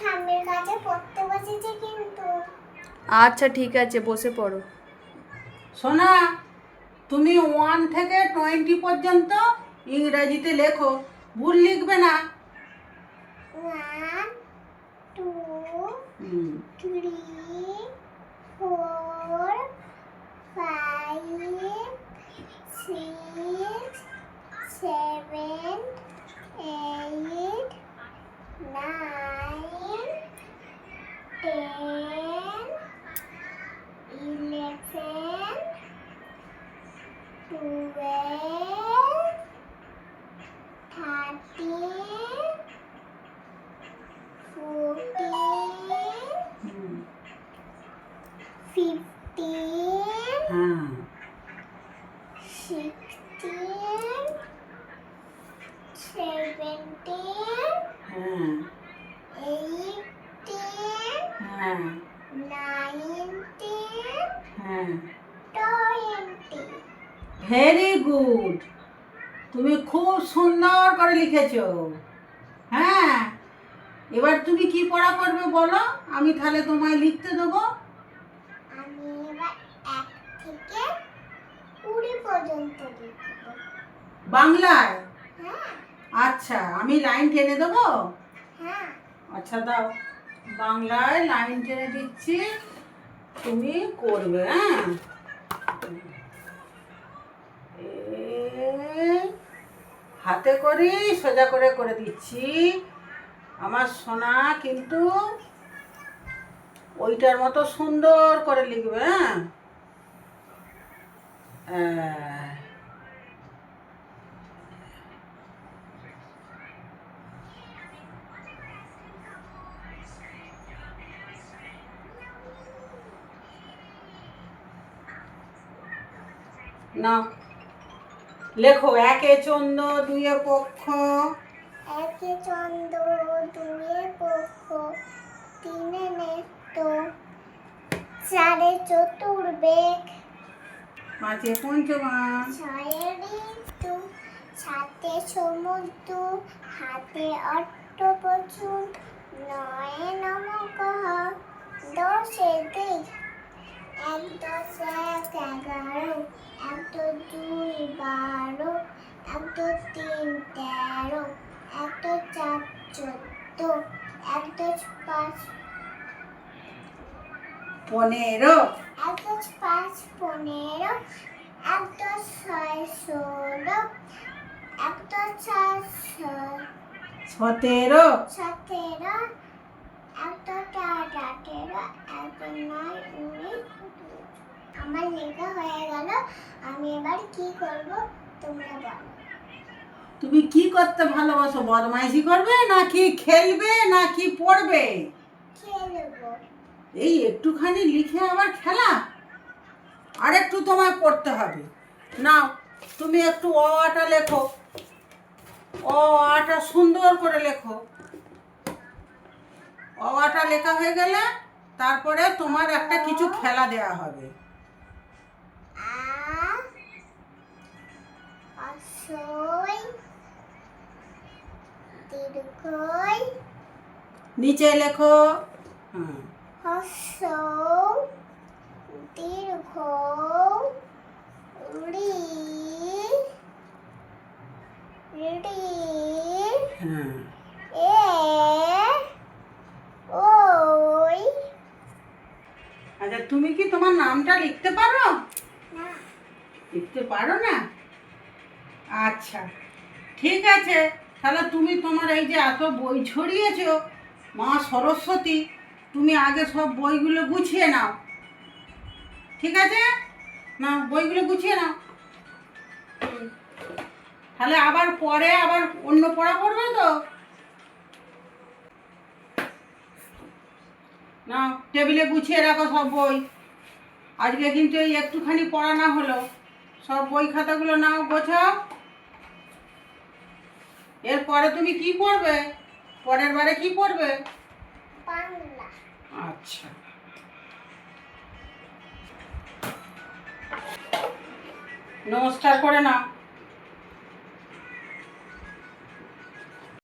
ঠাম্মির কাছে পড়তে বসেছি কিন্তু। আচ্ছা ঠিক আছে, বসে পড়ো। সোনা, তুমি 1 থেকে 20 পর্যন্ত ইংরেজিতে লেখো, ভুল লিখবে না। 1 2 হুম 3 4 5 6 7 8 9 10 11 12 13 14 হুম 15 হ্যাঁ 16 17 হ্যাঁ 18 হ্যাঁ 19 হ্যাঁ 20 ভেরি গুড, তুমি খুব সুন্দর করে লিখেছো। হ্যাঁ, এবার তুমি কি পড়া করবে বলো, আমি তাহলে তোমায় লিখতে দেবো। আমি এবার 1 থেকে 20 পর্যন্ত লিখব। বাংলায়? হ্যাঁ আচ্ছা, আমি লাইন টেনে দেবো। হ্যাঁ আচ্ছা দাও, বাংলায় লাইন টেনে দিচ্ছি, তুমি করবে। হ্যাঁ, এই হাতে করি সোজা করে করে দিচ্ছি। আমার সোনা কিন্তু ওইটার মতো সুন্দর করে লিখবে। হ্যাঁ, না লেখো, 1 চন্দ্র 2 পক্ষ, 1 চন্দ্র 2 পক্ষ 3 নেত্র 4 চতুর্বেগ 5 পঞ্চমাস, 6 ঋতু 7 সমুদ্র 8 অষ্টপ্রচুর 9 নবগ্রহ 10 দিক 1 10 1 11 1 2 12 1 3 13 1 4 14 1 5 15, 1 5 15 1 6 16 1 4 17, 17 1 8 18 1 9 19 আমার লেখা হয়ে গেল। আমি এবার কি করব তোমরা বলো। তুমি কি করতে ভালোবাসো? বদমাইশি করবে নাকি খেলবে নাকি পড়বে? খেলবো। এই একটুখানি লিখে আবার খেলা? আর একটু তোমায় পড়তে হবে। নাও, তুমি একটু অ আটা লেখো, অ আটা সুন্দর করে লেখো। অ আটা লেখা হয়ে গেলে তারপরে তোমার একটা কিছু খেলা দেওয়া হবে। আ হ্রস্বই দীর্ঘই নিচে লেখো। হ্যাঁ, হ্রস্ব দীর্ঘ রি রি হ্যাঁ, এ ওই। আচ্ছা, তুমি কি তোমার নামটা লিখতে পারো? না লিখতে পারো না? আচ্ছা, ঠিক আছে, তাহলে তুমি তোমার এই যে এত বই ছড়িয়েছো, মা সরস্বতী, তুমি আগে সব বইগুলো গুছিয়ে নাও। ঠিক আছে, না বইগুলো গুছিয়ে নাও। তাহলে আবার পরে আবার অন্য পড়া পড়বে তো। না, টেবিলে গুছিয়ে রাখো সব বই। আজকে কিন্তু এই একটুখানি পড়া না হলো, সব বই খাতাগুলো নাও, গোছাও। এরপরে তুমি কি পড়বে? পরের বারে কি পড়বে? বাংলা। আচ্ছা, নমস্কার করে নাও।